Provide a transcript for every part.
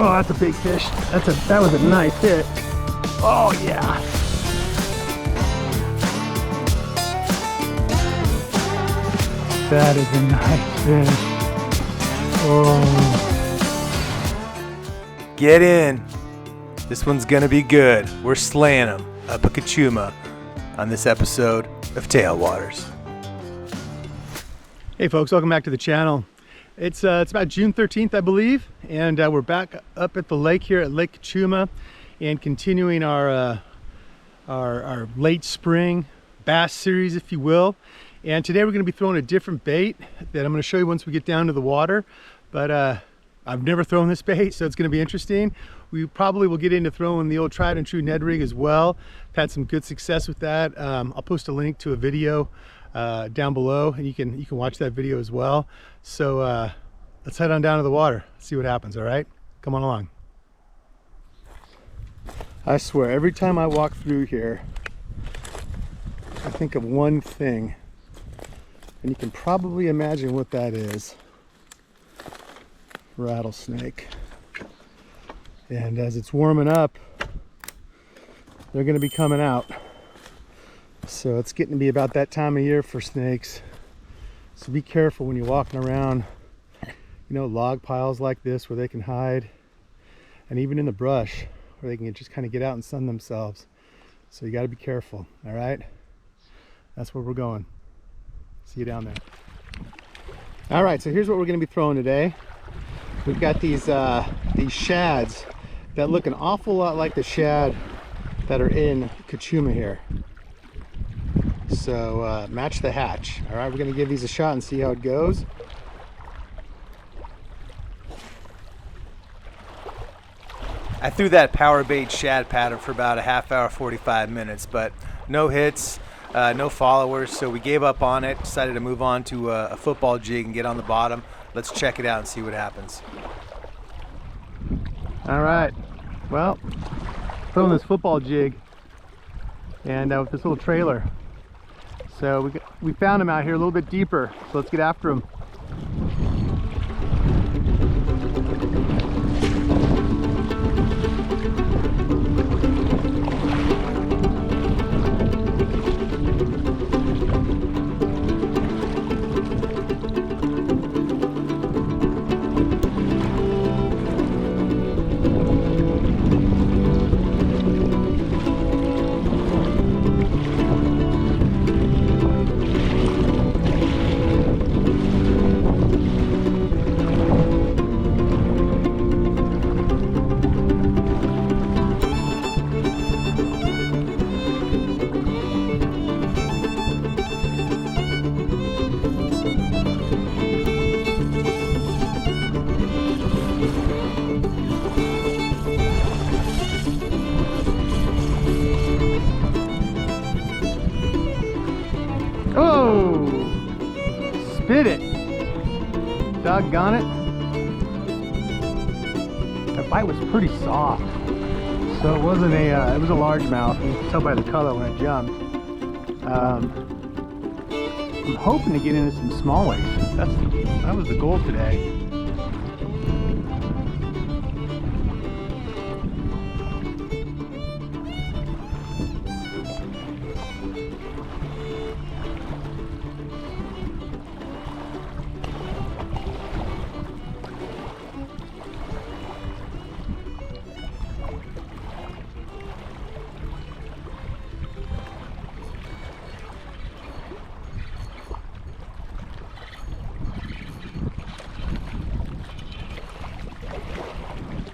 Oh, that's a big fish. That was a nice hit. Oh yeah. That is a nice fish. Oh. Get in. This one's gonna be good. We're slaying them up at Cachuma on this episode of Tailwaters. Hey folks, welcome back to the channel. It's about June 13th, I believe, and we're back up at the lake here at Lake Cachuma and continuing our late spring bass series, if you will. And today we're going to be throwing a different bait that I'm going to show you once we get down to the water. But I've never thrown this bait, so it's going to be interesting. We probably will get into throwing the old tried and true Ned rig as well. I've had some good success with that. I'll post a link to a video down below, and you can watch that video as well. So let's head on down to the water, see what happens. All right, come on along. I swear, every time I walk through here, I think of one thing, and you can probably imagine what that is. Rattlesnake. And as it's warming up, they're going to be coming out. So it's getting to be about that time of year for snakes. So be careful when you're walking around, you know, log piles like this where they can hide, and even in the brush where they can just kind of get out and sun themselves. So you got to be careful. All right, that's where we're going. See you down there. All right, so here's what we're going to be throwing today. We've got these shads that look an awful lot like the shad that are in Cachuma here. So match the hatch. All right, we're going to give these a shot and see how it goes. I threw that power bait shad pattern for about a half hour, 45 minutes, but no hits, no followers, so we gave up on it, decided to move on to a football jig and get on the bottom. Let's check it out and see what happens. All right, well, throwing this football jig and with this little trailer. So we found him out here a little bit deeper, so let's get after him. Oh! Spit it! Doggone it. That bite was pretty soft. So it wasn't a, it was a largemouth. You can tell by the color when it jumped. I'm hoping to get into some smallmouth. That was the goal today.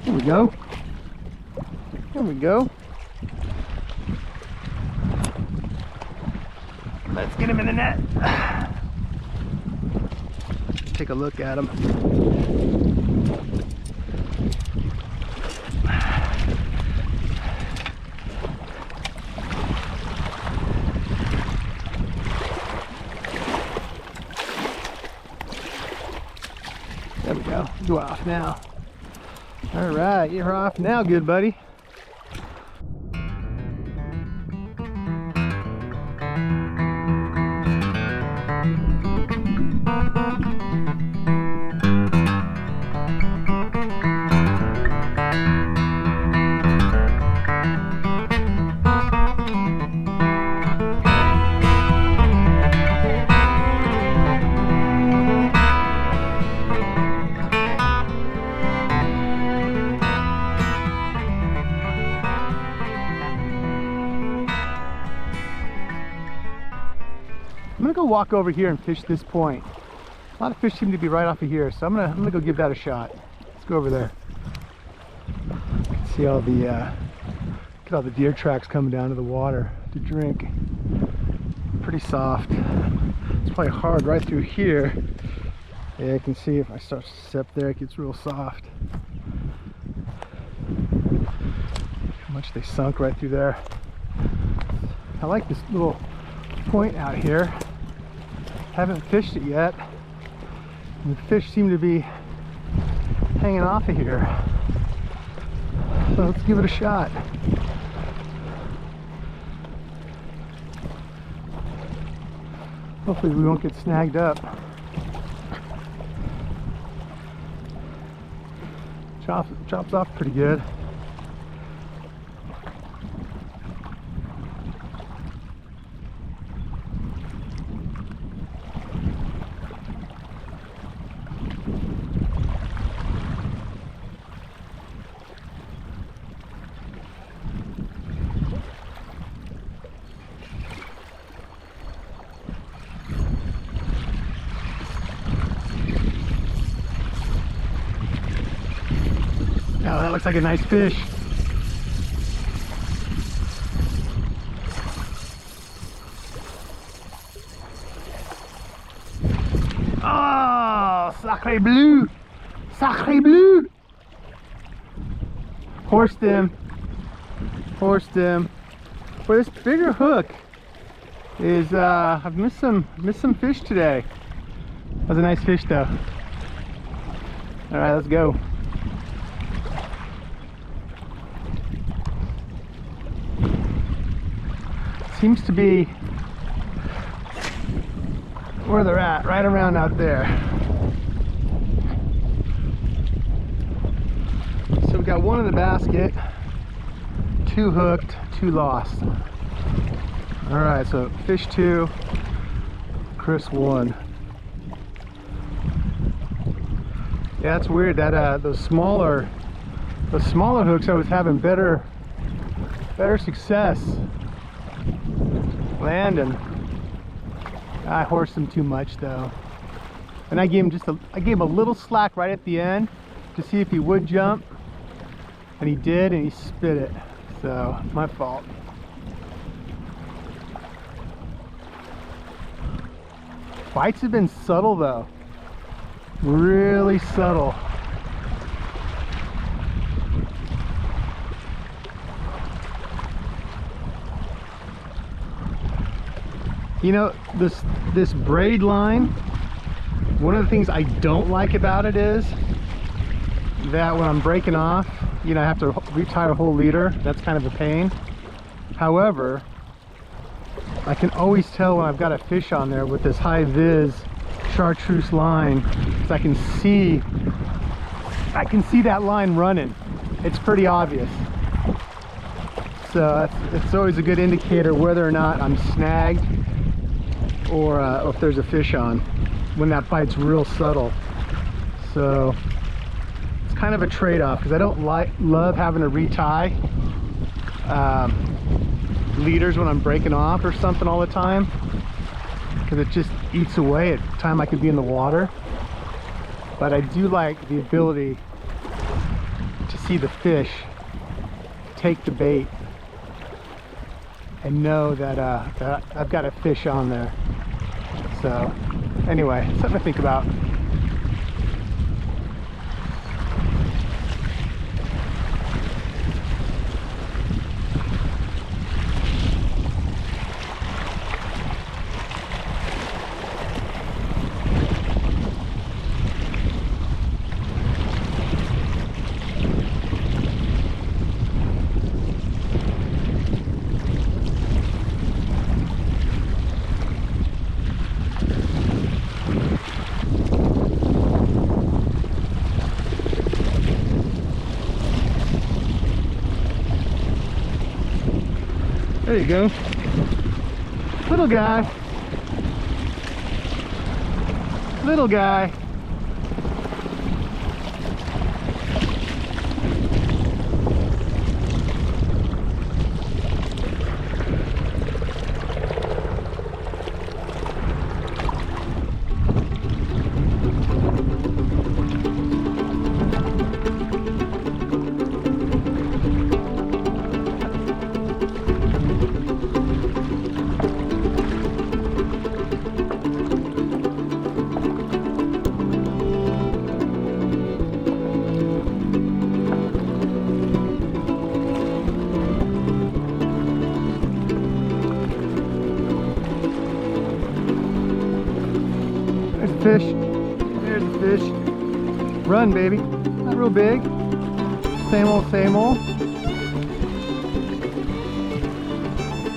Here we go. Here we go. Let's get him in the net. Take a look at him. There we go. You're off now. All right, you're off now, good buddy. gonna walk over here and fish this point. A lot of fish seem to be right off of here, so I'm gonna go give that a shot. Let's go over there. See all the look at all the deer tracks coming down to the water to drink. Pretty soft. It's probably hard right through here. Yeah, I can see if I start to step there, it gets real soft. How much they sunk right through there. I like this little point out here. Haven't fished it yet. And the fish seem to be hanging off of here. So let's give it a shot. Hopefully we won't get snagged up. Chops off pretty good. Oh, that looks like a nice fish. Oh, sacré bleu! Sacré bleu! Horsed him. Horsed him. Boy, this bigger hook is, I've missed some fish today. That was a nice fish though. All right, let's go. Seems to be where they're at, right around out there. So we got one in the basket, 2 hooked, 2 lost. All right, so fish 2, Chris 1. Yeah, that's weird. That those smaller hooks, I was having better success landing. I horsed him too much though, and I gave him a little slack right at the end to see if he would jump, and he did, and he spit it. So my fault. Bites have been subtle though, really subtle. You know, this braid line, one of the things I don't like about it is that when I'm breaking off, you know, I have to retie a whole leader. That's kind of a pain. However, I can always tell when I've got a fish on there with this high vis chartreuse line, because I can see that line running. It's pretty obvious. So it's always a good indicator whether or not I'm snagged, or if there's a fish on, when that bite's real subtle. So it's kind of a trade-off, because I don't love having to retie leaders when I'm breaking off or something all the time, because it just eats away at the time I could be in the water. But I do like the ability to see the fish take the bait and know that, that I've got a fish on there. So anyway, something to think about. There you go. Little guy. Little guy. fish. There's the fish. Run, baby. Not real big. Same old, same old.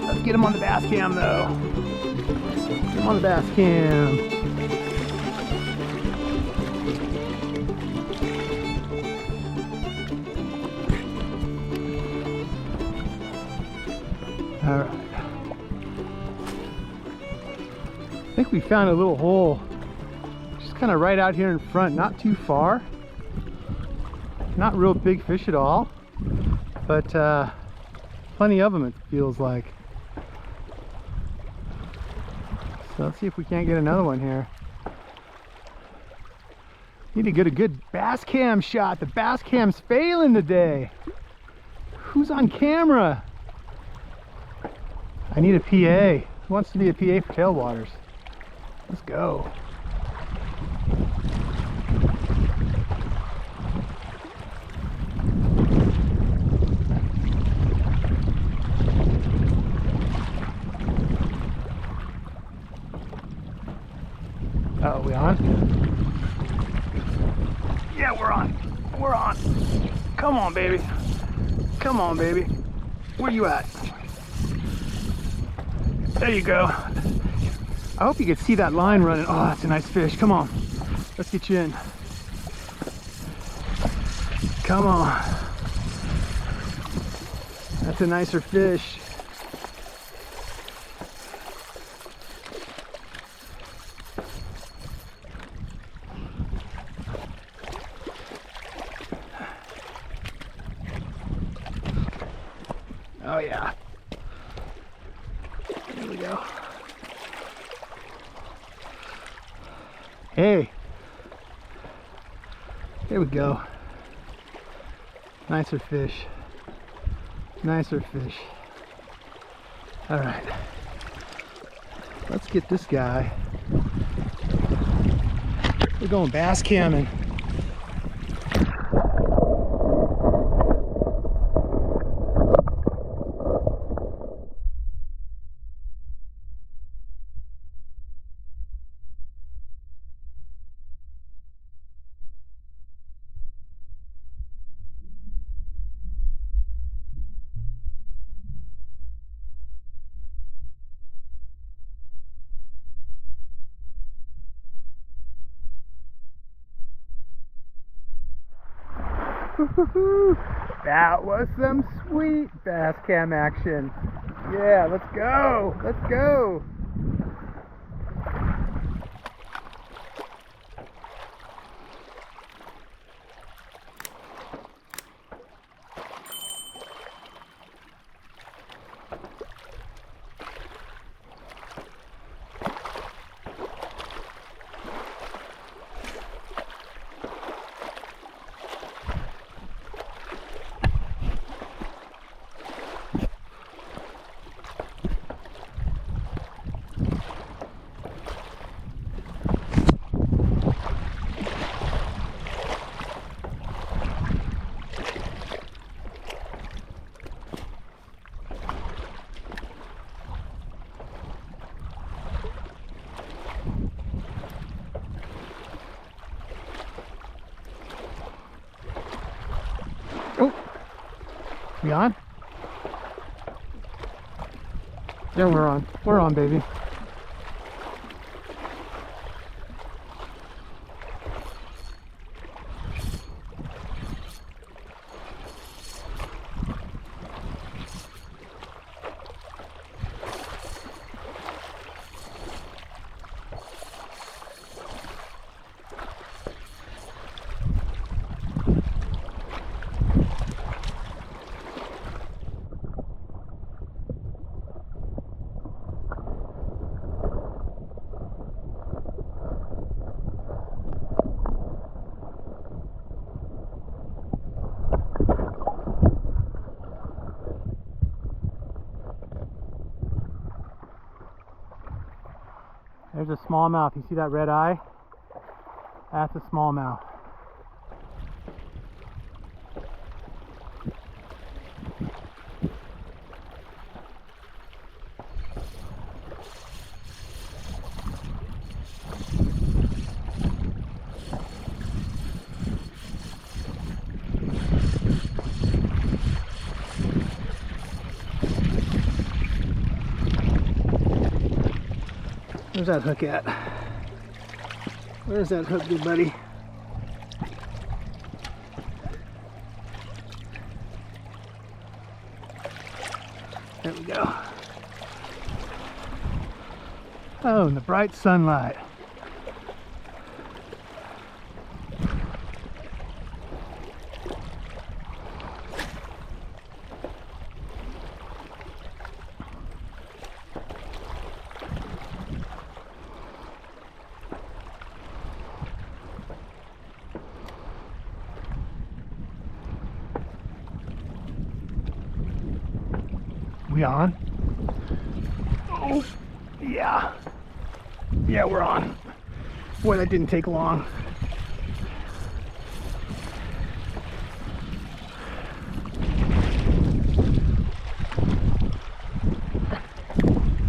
Let's get him on the bass cam though. Get him on the bass cam. All right. I think we found a little hole just kind of right out here in front, not too far. Not real big fish at all, but plenty of them it feels like. So let's see if we can't get another one here. Need to get a good bass cam shot. The bass cam's failing today. Who's on camera? I need a PA. Who wants to be a PA for tailwaters? Let's go. Oh, we on? Yeah, we're on. We're on. Come on, baby. Come on, baby. Where you at? There you go. I hope you can see that line running. Oh, that's a nice fish. Come on. Let's get you in. Come on. That's a nicer fish. Oh yeah. There we go. Hey. There we go. Nicer fish. Nicer fish. All right. Let's get this guy. We're going bass camming. That was some sweet bass cam action. Yeah, let's go. Let's go. Oh, we on? Yeah, we're on. We're on, baby. There's a smallmouth. You see that red eye? That's a smallmouth. Where's that hook at? Where's that hook, good buddy? There we go. Oh, in the bright sunlight. We on? Oh, yeah. Yeah, we're on. Boy, that didn't take long.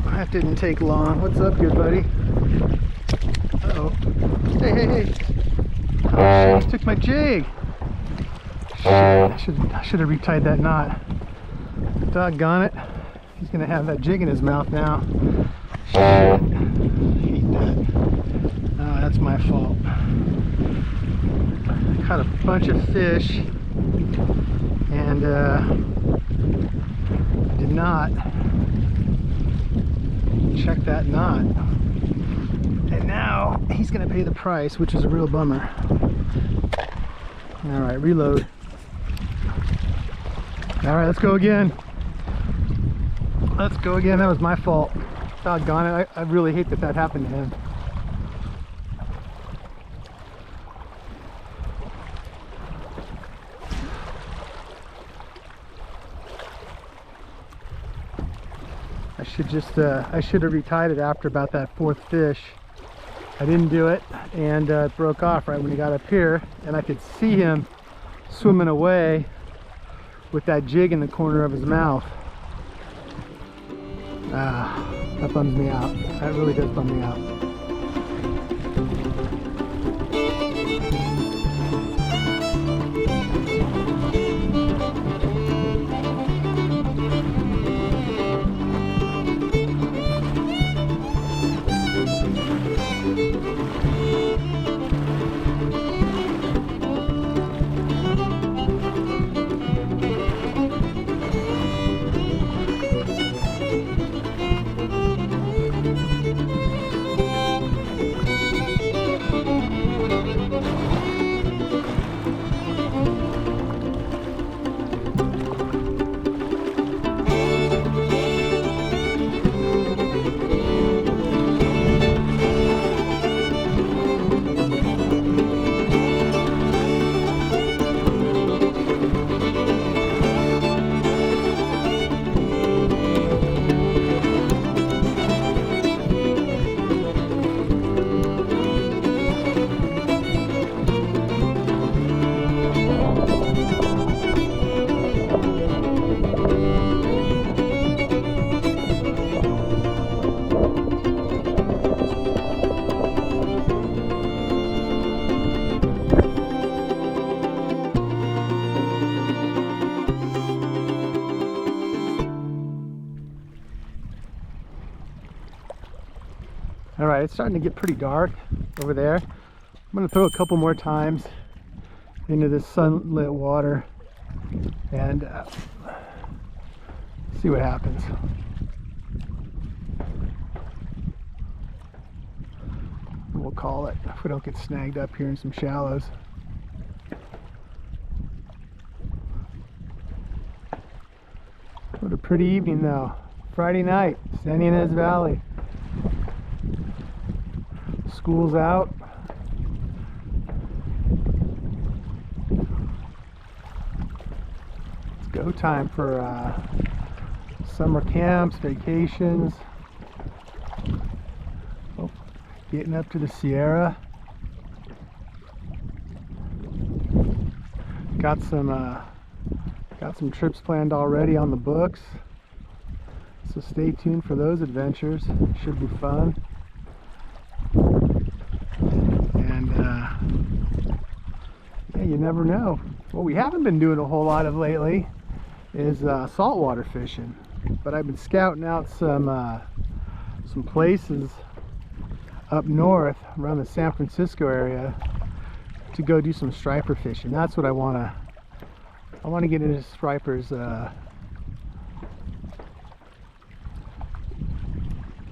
That didn't take long. What's up, good buddy? Uh-oh. Hey, hey, hey. Oh, shit, he took my jig. Shit, I should have retied that knot. Doggone it. He's gonna have that jig in his mouth now. Shit. I hate that. Oh, that's my fault. I caught a bunch of fish and did not check that knot. And now he's gonna pay the price, which is a real bummer. All right, reload. All right, let's go again. Let's go again. That was my fault. Doggone it. I really hate that that happened to him. I should have retied it after about that fourth fish. I didn't do it, and it broke off right when he got up here, and I could see him swimming away with that jig in the corner of his mouth. That bums me out. That really does bum me out. All right, it's starting to get pretty dark over there. I'm gonna throw a couple more times into this sunlit water and see what happens. We'll call it if we don't get snagged up here in some shallows. What a pretty evening though. Friday night, Santa Ynez Valley. School's out. It's go time for summer camps, vacations. Oh, getting up to the Sierra. Got some trips planned already on the books. So stay tuned for those adventures. Should be fun. Yeah, you never know. What we haven't been doing a whole lot of lately is saltwater fishing, but I've been scouting out some places up north around the San Francisco area to go do some striper fishing. That's what I want to get into stripers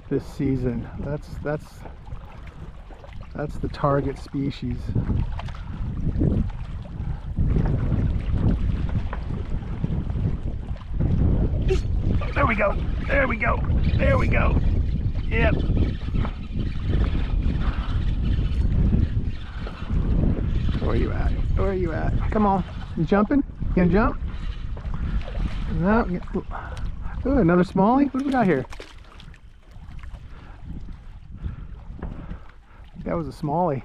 this season. That's the target species. There we go. There we go. There we go. Yep. Where are you at? Where are you at? Come on. You jumping? You gonna jump? No. Ooh, another smallie? What do we got here? That was a smallie.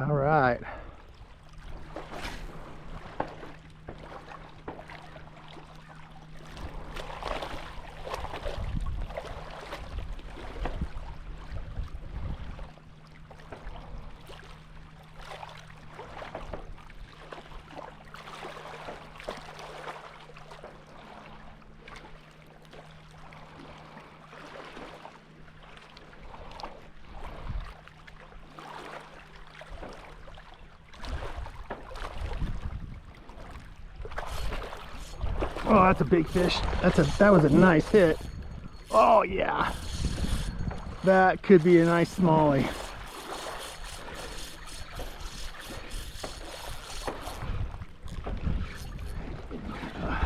All right. Oh, that's a big fish. That was a nice hit. Oh yeah. That could be a nice smallie.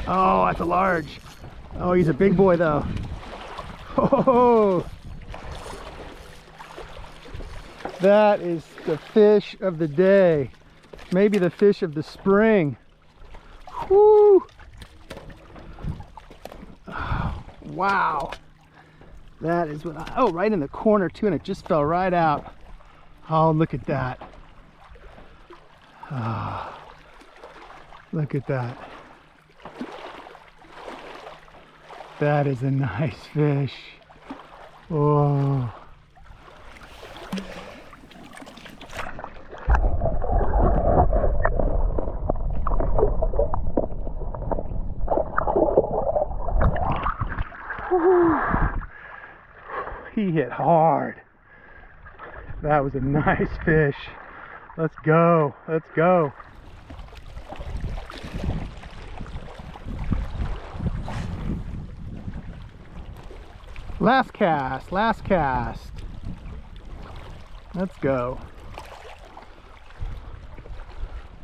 Oh, that's a large. Oh, he's a big boy though. Oh, that is the fish of the day. Maybe the fish of the spring. Whoo! Oh, wow. That is what oh, right in the corner too, and it just fell right out. Oh, look at that. Oh, look at that. That is a nice fish. Oh. He hit hard. That was a nice fish. Let's go. Let's go. Last cast, last cast. Let's go.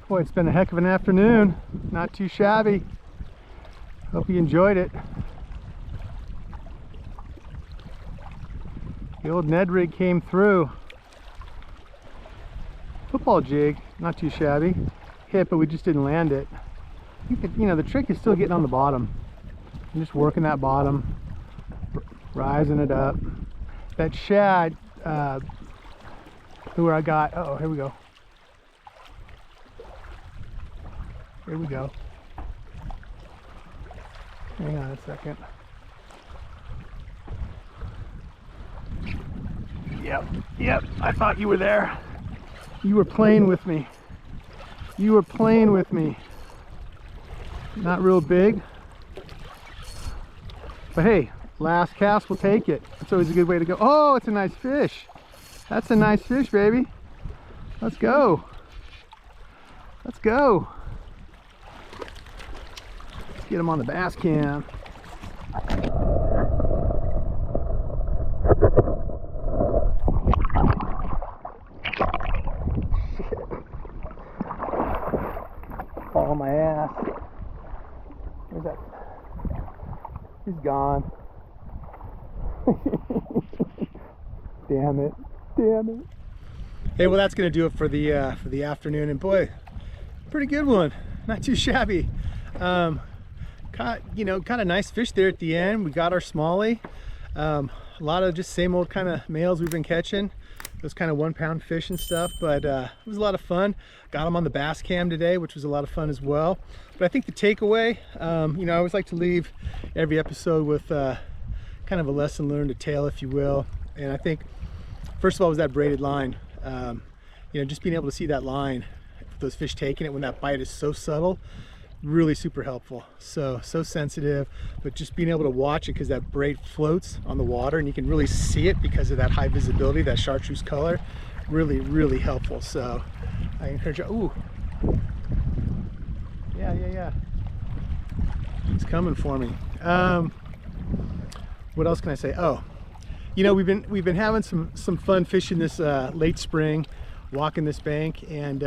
Boy, it's been a heck of an afternoon. Not too shabby. Hope you enjoyed it. The old Ned rig came through. Football jig, not too shabby. Hit, but we just didn't land it. You know, the trick is still getting on the bottom. I'm just working that bottom, rising it up. That shad, who I got, oh, here we go. Here we go. Hang on a second. Yep, I thought you were there. You were playing with me. You were playing with me. Not real big. But hey, last cast will take it. It's always a good way to go. Oh, it's a nice fish. That's a nice fish, baby. Let's go. Let's go. Let's get him on the bass cam. Fall on my ass. Where's that? He's gone. Damn it. Damn it. Hey, well, that's gonna do it for the afternoon, and boy, pretty good one. Not too shabby. Caught, you know, kind of nice fish there at the end. We got our smallie. A lot of just same old kind of males we've been catching. Those kind of 1 pound fish and stuff, but it was a lot of fun. Got them on the bass cam today, which was a lot of fun as well. But I think the takeaway, you know, I always like to leave every episode with kind of a lesson learned, a tale, if you will. And I think, first of all, was that braided line. You know, just being able to see that line, those fish taking it when that bite is so subtle, really super helpful. So sensitive, but just being able to watch it because that braid floats on the water and you can really see it because of that high visibility, that chartreuse color, really helpful. So I encourage you. Ooh, yeah, it's coming for me. What else can I say? Oh, you know, we've been having some fun fishing this late spring, walking this bank, and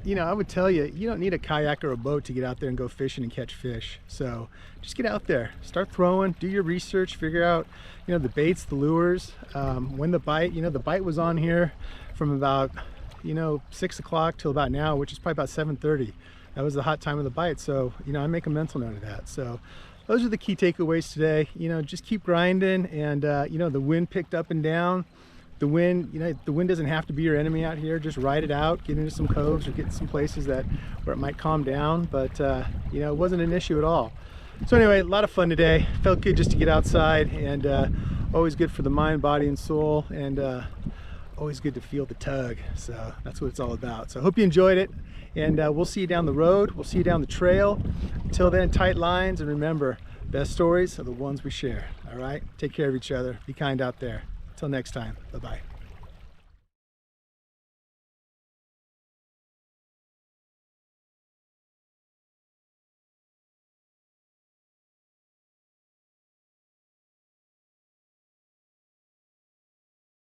you know, I would tell you, you don't need a kayak or a boat to get out there and go fishing and catch fish. So just get out there, start throwing, do your research, figure out, you know, the baits, the lures, when the bite. You know, the bite was on here from about, you know, 6 o'clock till about now, which is probably about 7:30. That was the hot time of the bite. So, you know, I make a mental note of that. So those are the key takeaways today. You know, just keep grinding, and you know, the wind picked up and down. The wind, you know, the wind doesn't have to be your enemy out here. Just ride it out, get into some coves or get in some places where it might calm down. But you know, it wasn't an issue at all. So anyway, a lot of fun today. Felt good just to get outside, and always good for the mind, body, and soul, and always good to feel the tug. So that's what it's all about. So I hope you enjoyed it, and we'll see you down the road. We'll see you down the trail. Until then, tight lines, and remember, best stories are the ones we share. All right, take care of each other. Be kind out there. Until next time, bye-bye.